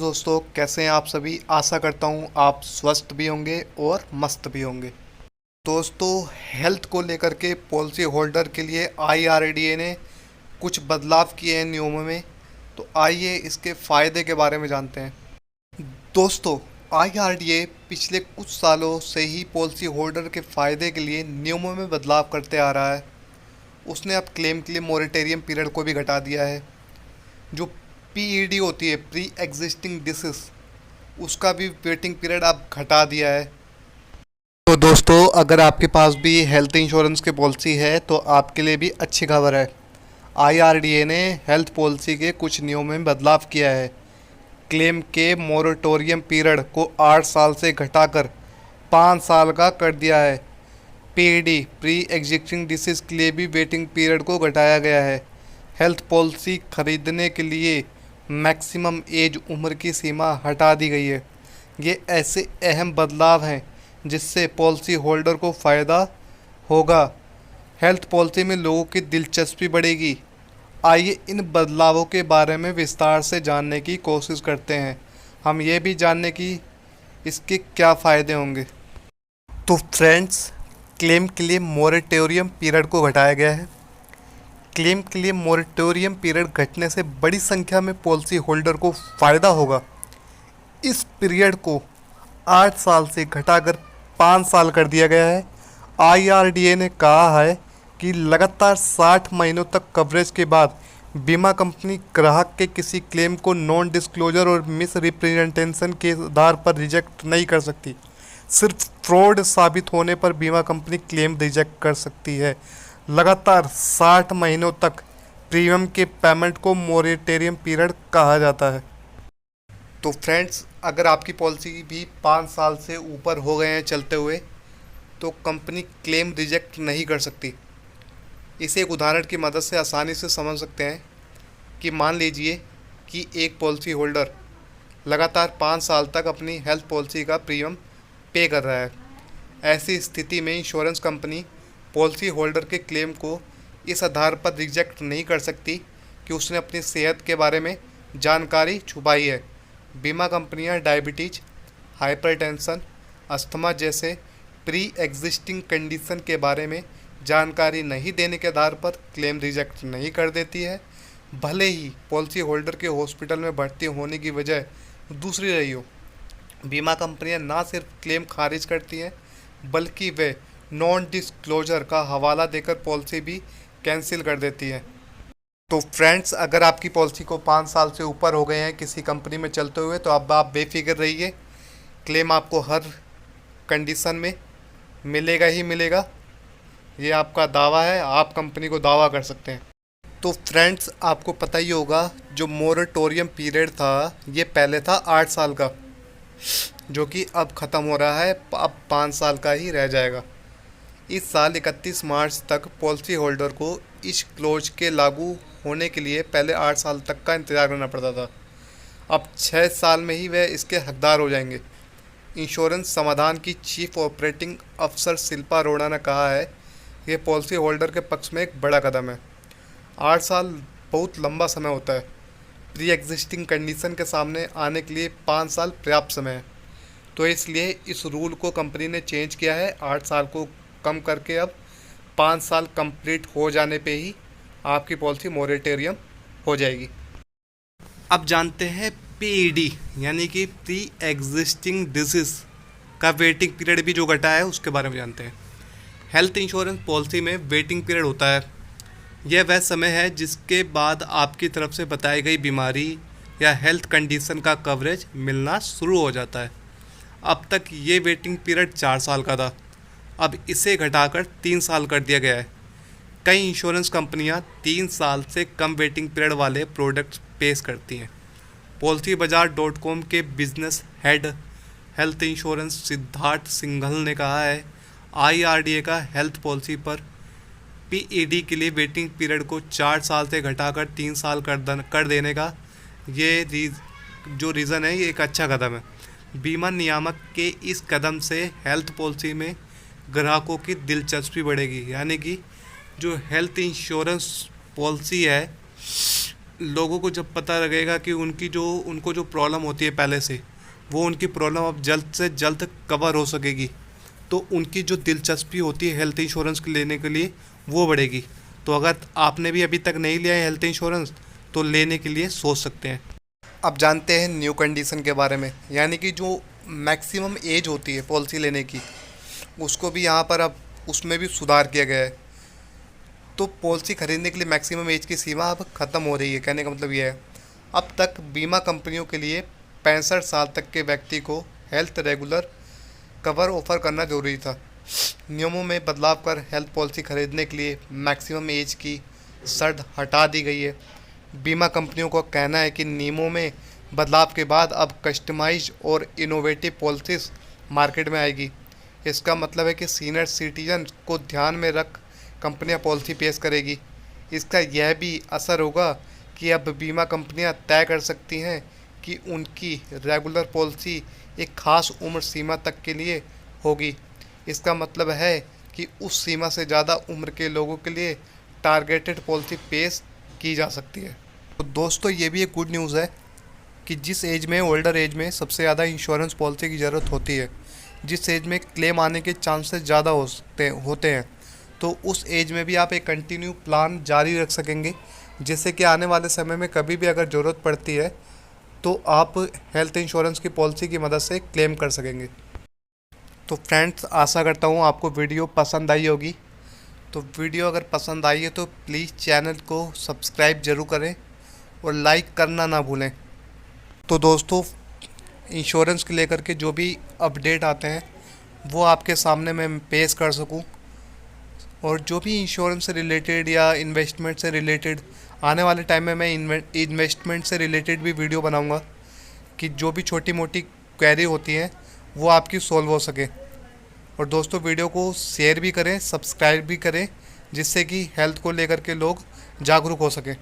दोस्तों, कैसे हैं आप सभी। आशा करता हूं आप स्वस्थ भी होंगे और मस्त भी होंगे। दोस्तों, हेल्थ को लेकर के पॉलिसी होल्डर के लिए आईआरडीए ने कुछ बदलाव किए हैं नियमों में। तो आइए इसके फ़ायदे के बारे में जानते हैं। दोस्तों, आईआरडीए पिछले कुछ सालों से ही पॉलिसी होल्डर के फ़ायदे के लिए नियमों में बदलाव करते आ रहा है। उसने अब क्लेम के लिए मोरेटेरियम पीरियड को भी घटा दिया है। जो पीईडी होती है, प्री एग्जिस्टिंग डिसीज, उसका भी वेटिंग पीरियड अब घटा दिया है। तो दोस्तों, अगर आपके पास भी हेल्थ इंश्योरेंस की पॉलिसी है तो आपके लिए भी अच्छी खबर है। आईआरडीए ने हेल्थ पॉलिसी के कुछ नियमों में बदलाव किया है। क्लेम के मोरेटोरियम पीरियड को 8 साल से घटाकर 5 साल का कर दिया है। पीईडी, प्री एग्जिस्टिंग डिसीज के लिए भी वेटिंग पीरियड को घटाया गया है। हेल्थ पॉलिसी खरीदने के लिए मैक्सिमम एज, उम्र की सीमा हटा दी गई है। ये ऐसे अहम बदलाव हैं जिससे पॉलिसी होल्डर को फ़ायदा होगा। हेल्थ पॉलिसी में लोगों की दिलचस्पी बढ़ेगी। आइए इन बदलावों के बारे में विस्तार से जानने की कोशिश करते हैं। हम ये भी जानने की इसके क्या फ़ायदे होंगे। तो फ्रेंड्स, क्लेम के लिए मोरेटोरियम पीरियड को घटाया गया है। क्लेम के लिए मोरेटोरियम पीरियड घटने से बड़ी संख्या में पॉलिसी होल्डर को फ़ायदा होगा। इस पीरियड को 8 साल से घटाकर 5 साल कर दिया गया है। आईआरडीए ने कहा है कि लगातार 60 महीनों तक कवरेज के बाद बीमा कंपनी ग्राहक के किसी क्लेम को नॉन डिस्क्लोजर और मिस रिप्रेजेंटेशन के आधार पर रिजेक्ट नहीं कर सकती। सिर्फ फ्रॉड साबित होने पर बीमा कंपनी क्लेम रिजेक्ट कर सकती है। लगातार 60 महीनों तक प्रीमियम के पेमेंट को मोरेटोरियम पीरियड कहा जाता है। तो फ्रेंड्स, अगर आपकी पॉलिसी भी 5 साल से ऊपर हो गए हैं चलते हुए, तो कंपनी क्लेम रिजेक्ट नहीं कर सकती। इसे एक उदाहरण की मदद से आसानी से समझ सकते हैं कि मान लीजिए कि एक पॉलिसी होल्डर लगातार 5 साल तक अपनी हेल्थ पॉलिसी का प्रीमियम पे कर रहा है। ऐसी स्थिति में इंश्योरेंस कंपनी पॉलिसी होल्डर के क्लेम को इस आधार पर रिजेक्ट नहीं कर सकती कि उसने अपनी सेहत के बारे में जानकारी छुपाई है। बीमा कंपनियां डायबिटीज, हाइपरटेंशन, अस्थमा जैसे प्री एग्जिस्टिंग कंडीशन के बारे में जानकारी नहीं देने के आधार पर क्लेम रिजेक्ट नहीं कर देती है, भले ही पॉलिसी होल्डर के हॉस्पिटल में भर्ती होने की वजह दूसरी रही हो। बीमा कंपनियां ना सिर्फ क्लेम खारिज करती हैं, बल्कि वे नॉन डिस्क्लोजर का हवाला देकर पॉलिसी भी कैंसिल कर देती है। तो फ्रेंड्स, अगर आपकी पॉलिसी को 5 साल से ऊपर हो गए हैं किसी कंपनी में चलते हुए, तो अब आप बेफिक्र रहिए। क्लेम आपको हर कंडीशन में मिलेगा ही मिलेगा। ये आपका दावा है, आप कंपनी को दावा कर सकते हैं। तो फ्रेंड्स, आपको पता ही होगा, जो मोरेटोरियम पीरियड था ये पहले था 8 साल का, जो कि अब ख़त्म हो रहा है, अब 5 साल का ही रह जाएगा। इस साल 31 मार्च तक पॉलिसी होल्डर को इस क्लोज के लागू होने के लिए पहले 8 साल तक का इंतज़ार करना पड़ता था। अब 6 साल में ही वह इसके हकदार हो जाएंगे। इंश्योरेंस समाधान की चीफ ऑपरेटिंग अफसर शिल्पा अरोड़ा ने कहा है, यह पॉलिसी होल्डर के पक्ष में एक बड़ा कदम है। 8 साल बहुत लंबा समय होता है। प्री एग्जिस्टिंग कंडीशन के सामने आने के लिए 5 साल पर्याप्त समय है। तो इसलिए इस रूल को कंपनी ने चेंज किया है। 8 साल को कम करके अब 5 साल कंप्लीट हो जाने पे ही आपकी पॉलिसी मोरेटोरियम हो जाएगी। अब जानते हैं पीईडी यानी कि प्री एग्जिस्टिंग डिसीज का वेटिंग पीरियड भी जो घटा है उसके बारे में जानते हैं। हेल्थ इंश्योरेंस पॉलिसी में वेटिंग पीरियड होता है। यह वह समय है जिसके बाद आपकी तरफ से बताई गई बीमारी या हेल्थ कंडीशन का कवरेज मिलना शुरू हो जाता है। अब तक ये वेटिंग पीरियड 4 साल का था, अब इसे घटाकर 3 साल कर दिया गया है। कई इंश्योरेंस कंपनियां 3 साल से कम वेटिंग पीरियड वाले प्रोडक्ट्स पेश करती हैं। policybazaar.com के business head health insurance Siddharth Singhal ने कहा है, आईआरडीए का हेल्थ पॉलिसी पर पीईडी के लिए वेटिंग पीरियड को 4 साल से घटाकर 3 साल कर देने का ये जो रीज़न है, ये एक अच्छा कदम है। बीमा नियामक के इस कदम से हेल्थ पॉलिसी में ग्राहकों की दिलचस्पी बढ़ेगी। यानी कि जो हेल्थ इंश्योरेंस पॉलिसी है, लोगों को जब पता लगेगा कि उनको जो प्रॉब्लम होती है पहले से, वो उनकी प्रॉब्लम अब जल्द से जल्द कवर हो सकेगी, तो उनकी जो दिलचस्पी होती है हेल्थ इंश्योरेंस लेने के लिए वो बढ़ेगी। तो अगर आपने भी अभी तक नहीं लिया है हेल्थ इंश्योरेंस तो लेने के लिए सोच सकते हैं। अब जानते हैं न्यू कंडीशन के बारे में, यानी कि जो मैक्सिमम एज होती है पॉलिसी लेने की, उसको भी यहाँ पर अब उसमें भी सुधार किया गया है। तो पॉलिसी खरीदने के लिए मैक्सिमम एज की सीमा अब ख़त्म हो रही है। कहने का मतलब ये है, अब तक बीमा कंपनियों के लिए 65 साल तक के व्यक्ति को हेल्थ रेगुलर कवर ऑफर करना जरूरी था। नियमों में बदलाव कर हेल्थ पॉलिसी खरीदने के लिए मैक्सिमम एज की शर्त हटा दी गई है। बीमा कंपनियों का कहना है कि नियमों में बदलाव के बाद अब कस्टमाइज और इनोवेटिव पॉलिसीज मार्केट में आएगी। इसका मतलब है कि सीनियर सिटीजन को ध्यान में रख कंपनियां पॉलिसी पेश करेगी। इसका यह भी असर होगा कि अब बीमा कंपनियां तय कर सकती हैं कि उनकी रेगुलर पॉलिसी एक खास उम्र सीमा तक के लिए होगी। इसका मतलब है कि उस सीमा से ज़्यादा उम्र के लोगों के लिए टारगेटेड पॉलिसी पेश की जा सकती है। तो दोस्तों, ये भी एक गुड न्यूज़ है कि जिस एज में, ओल्डर एज में सबसे ज़्यादा इंश्योरेंस पॉलिसी की ज़रूरत होती है, जिस एज में क्लेम आने के चांसेस ज़्यादा होते हैं, तो उस एज में भी आप एक कंटिन्यू प्लान जारी रख सकेंगे, जिससे कि आने वाले समय में कभी भी अगर ज़रूरत पड़ती है तो आप हेल्थ इंश्योरेंस की पॉलिसी की मदद से क्लेम कर सकेंगे। तो फ्रेंड्स, आशा करता हूँ आपको वीडियो पसंद आई होगी। तो वीडियो अगर पसंद आई है तो प्लीज़ चैनल को सब्सक्राइब ज़रूर करें और लाइक करना ना भूलें। तो दोस्तों, इंश्योरेंस के लेकर के जो भी अपडेट आते हैं वो आपके सामने मैं पेश कर सकूं, और जो भी इंश्योरेंस से रिलेटेड या इन्वेस्टमेंट से रिलेटेड, आने वाले टाइम में मैं इन्वेस्टमेंट से रिलेटेड भी वीडियो बनाऊंगा कि जो भी छोटी मोटी क्वेरी होती हैं वो आपकी सॉल्व हो सके। और दोस्तों, वीडियो को शेयर भी करें, सब्सक्राइब भी करें, जिससे कि हेल्थ को लेकर के लोग जागरूक हो सकें।